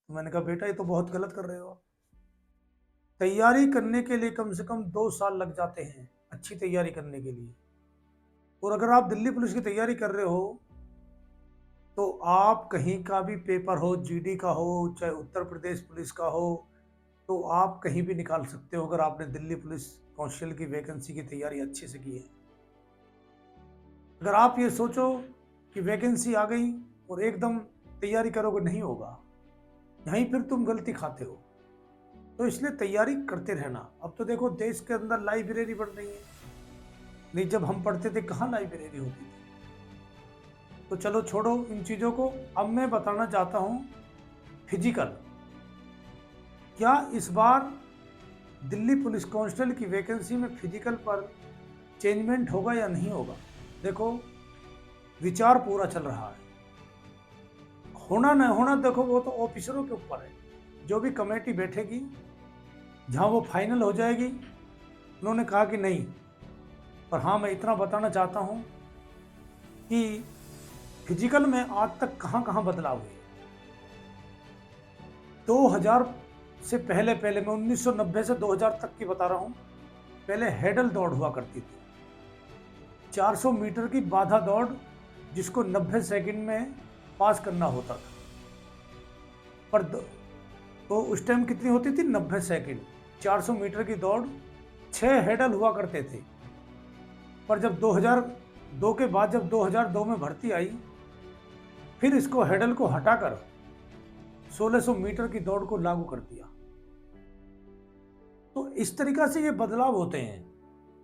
तो मैंने कहा बेटा ये तो बहुत गलत कर रहे हो आप। तैयारी करने के लिए कम से कम 2 साल लग जाते हैं, अच्छी तैयारी करने के लिए। और अगर आप दिल्ली पुलिस की तैयारी कर रहे हो तो आप कहीं का भी पेपर हो, जीडी का हो चाहे उत्तर प्रदेश पुलिस का हो, तो आप कहीं भी निकाल सकते हो अगर आपने दिल्ली पुलिस कांस्टेबल की वैकेंसी की तैयारी अच्छे से की है। अगर आप ये सोचो कि वैकेंसी आ गई और एकदम तैयारी करोगे, नहीं होगा। यहीं फिर तुम गलती खाते हो। तो इसलिए तैयारी करते रहना। अब तो देखो देश के अंदर लाइब्रेरी बढ़ रही है, नहीं जब हम पढ़ते थे कहाँ लाइब्रेरी होती थी। तो चलो छोड़ो इन चीज़ों को। अब मैं बताना चाहता हूँ फिजिकल। क्या इस बार दिल्ली पुलिस कांस्टेबल की वैकेंसी में फिजिकल पर चेंजमेंट होगा या नहीं होगा? देखो विचार पूरा चल रहा है। होना न होना देखो वो तो ऑफिसरों के ऊपर है। जो भी कमेटी बैठेगी जहां वो फाइनल हो जाएगी। उन्होंने कहा कि नहीं, पर हाँ मैं इतना बताना चाहता हूं कि फिजिकल में आज तक कहां कहां बदलाव हुए। 2000 से पहले पहले मैं 1990 से 2000 तक की बता रहा हूं। पहले हेडल दौड़ हुआ करती थी, 400 मीटर की बाधा दौड़, जिसको 90 सेकंड में पास करना होता था। पर तो उस टाइम कितनी होती थी? 90 सेकंड। 400 मीटर की दौड़, 6 हेडल हुआ करते थे। पर जब 2002 के बाद जब 2002 में भर्ती आई, फिर इसको हेडल को हटाकर 1600 मीटर की दौड़ को लागू कर दिया। तो इस तरीका से ये बदलाव होते हैं।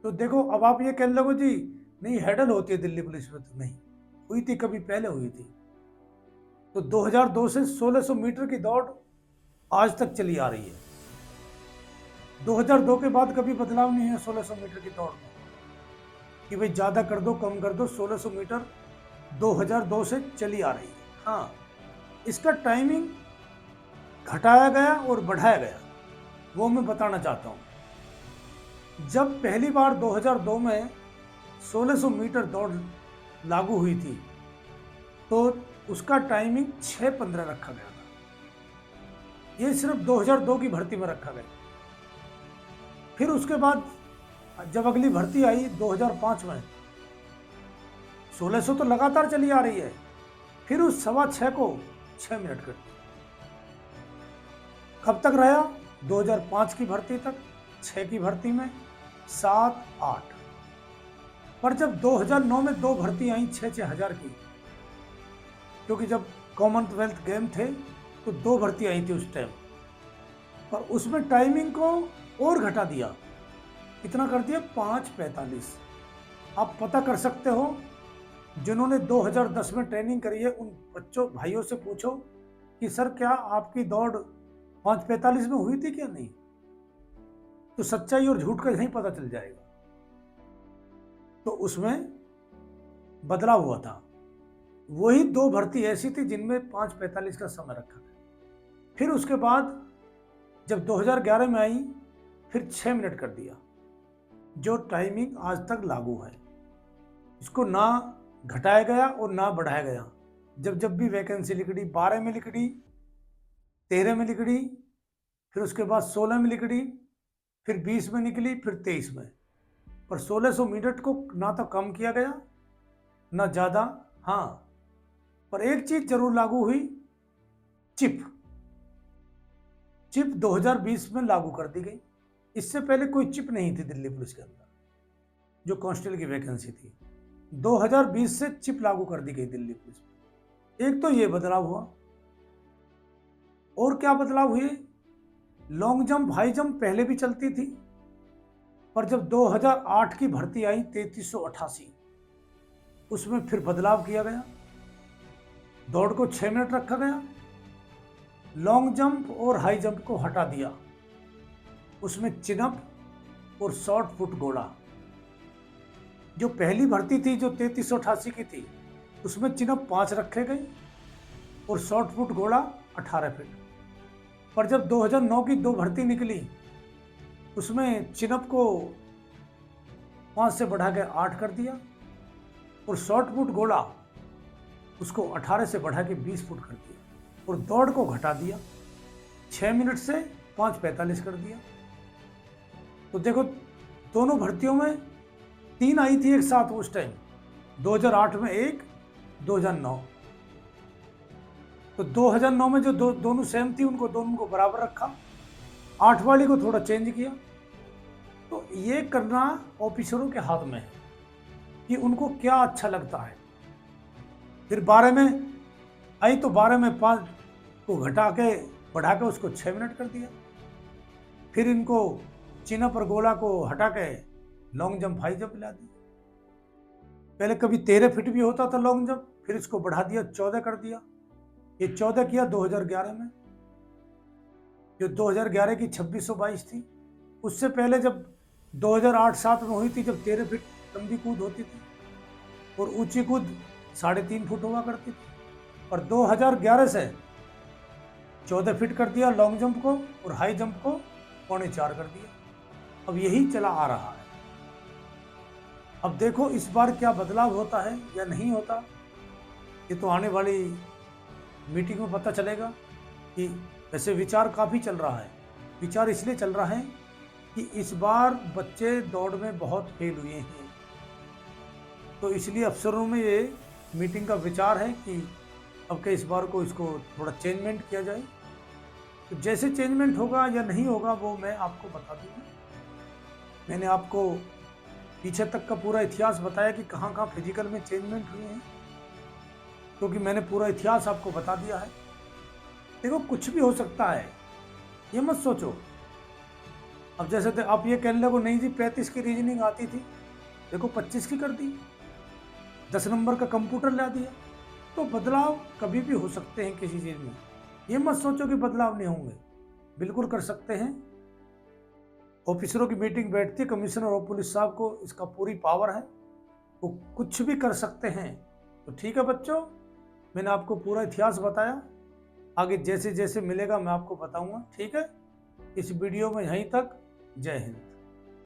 तो देखो अब आप ये कह लगो जी नहीं हेडल होती है दिल्ली पुलिस में, तो नहीं हुई थी, कभी पहले हुई थी। तो 2002 से 1600 मीटर की दौड़ आज तक चली आ रही है। 2002 के बाद कभी बदलाव नहीं है 1600 मीटर की दौड़ में कि भाई ज़्यादा कर दो कम कर दो। 1600 मीटर 2002 से चली आ रही है। हाँ, इसका टाइमिंग घटाया गया और बढ़ाया गया, वो मैं बताना चाहता हूँ। जब पहली बार 2002 में 1600 मीटर दौड़ लागू हुई थी तो उसका टाइमिंग 6:15 रखा गया था। ये सिर्फ 2002 की भर्ती में रखा गया। फिर उसके बाद जब अगली भर्ती आई 2005 में, 1600 तो लगातार चली आ रही है, फिर उस 6:15 को 6 मिनट कर दिया। कब तक रहा? 2005 की भर्ती तक, 6 की भर्ती में, 7, 8। पर जब 2009 में 2 भर्ती आई 6-6 हजार की, क्योंकि जब कॉमनवेल्थ गेम थे तो 2 भर्ती आई थी उस टाइम, पर उसमें टाइमिंग को और घटा दिया। कितना कर दिया? 5:45। आप पता कर सकते हो, जिन्होंने 2010 में ट्रेनिंग करी है उन बच्चों भाइयों से पूछो कि सर क्या आपकी दौड़ 5:45 में हुई थी क्या? नहीं। तो सच्चाई और झूठ का यहीं पता चल जाएगा। तो उसमें बदलाव हुआ था। वही 2 भर्ती ऐसी थी जिनमें 5:45 का समय रखा था। फिर उसके बाद जब 2011 में आई, फिर 6 मिनट कर दिया, जो टाइमिंग आज तक लागू है। इसको ना घटाया गया और ना बढ़ाया गया। जब जब भी वैकेंसी निकली, 12 में निकली, 13 में निकली, फिर उसके बाद 16 में निकली, फिर 20 में निकली, फिर 23 में। पर 1600 मीटर को ना तो कम किया गया ना ज़्यादा। हाँ, पर एक चीज़ जरूर लागू हुई, चिप। चिप 2020 में लागू कर दी गई। इससे पहले कोई चिप नहीं थी दिल्ली पुलिस के अंदर, जो कांस्टेबल की वैकेंसी थी। 2020 से चिप लागू कर दी गई दिल्ली पुलिस में। एक तो ये बदलाव हुआ। और क्या बदलाव हुए? लॉन्ग जंप, हाई जंप पहले भी चलती थी, पर जब 2008 की भर्ती आई 3388, उसमें फिर बदलाव किया गया। दौड़ को 6 मिनट रखा गया। लॉन्ग जंप और हाई जंप को हटा दिया। उसमें चिनअप और शॉर्ट पुट गोला, जो पहली भर्ती थी जो 3388 की थी, उसमें चिनअप 5 रखे गए और शॉर्ट पुट गोला 18 फीट। पर जब 2009 की 2 भर्ती निकली, उसमें चिनअप को 5 से बढ़ा के 8 कर दिया और शॉर्ट पुट गोला उसको 18 से बढ़ा के 20 फुट कर दिया और दौड़ को घटा दिया। 6 मिनट से 5:45 कर दिया। तो देखो दोनों भर्तियों में 3 आई थी एक साथ उस टाइम, 2008 में एक, 2009। तो 2009 में जो दोनों सेम थी उनको दोनों को बराबर रखा, 8 वाली को थोड़ा चेंज किया। तो ये करना ऑफिसरों के हाथ में है कि उनको क्या अच्छा लगता है। फिर 12 में आई तो 12 में 5 को घटा के बढ़ा के उसको 6 मिनट कर दिया। फिर इनको चीना पर गोला को हटा के लॉन्ग जंप हाई जंप ला दी। पहले कभी 13 फीट भी होता था लॉन्ग जंप, फिर इसको बढ़ा दिया 14 कर दिया। ये 14 किया 2011 में, जो 2011 की 2622 थी। उससे पहले जब 2008-7 में हुई थी, जब 13 फीट लंबी कूद होती थी और ऊंची कूद 3.5 फुट हुआ करती थी। और 2011 से 14 फीट कर दिया लॉन्ग जंप को और हाई जंप को 3.25 कर दिया। अब यही चला आ रहा है। अब देखो इस बार क्या बदलाव होता है या नहीं होता, ये तो आने वाली मीटिंग में पता चलेगा। कि वैसे विचार काफ़ी चल रहा है। विचार इसलिए चल रहा है कि इस बार बच्चे दौड़ में बहुत फेल हुए हैं, तो इसलिए अफसरों में ये मीटिंग का विचार है कि अब के इस बार को इसको थोड़ा चेंजमेंट किया जाए। तो जैसे चेंजमेंट होगा या नहीं होगा वो मैं आपको बता दूंगा। मैंने आपको पीछे तक का पूरा इतिहास बताया कि कहाँ कहाँ फिजिकल में चेंजमेंट हुए हैं, क्योंकि मैंने पूरा इतिहास आपको बता दिया है। देखो कुछ भी हो सकता है, ये मत सोचो। अब जैसे आप ये कहने लगो नहीं जी 35 की रीजनिंग आती थी, देखो 25 की कर दी, 10 नंबर का कंप्यूटर ला दिया। तो बदलाव कभी भी हो सकते हैं किसी चीज़ में। ये मत सोचो कि बदलाव नहीं होंगे, बिल्कुल कर सकते हैं। ऑफिसरों की मीटिंग बैठती है, कमिश्नर और पुलिस साहब को इसका पूरी पावर है, वो कुछ भी कर सकते हैं। तो ठीक है बच्चों, मैंने आपको पूरा इतिहास बताया। आगे जैसे जैसे मिलेगा मैं आपको बताऊंगा, ठीक है। इस वीडियो में यहीं तक। जय हिंद।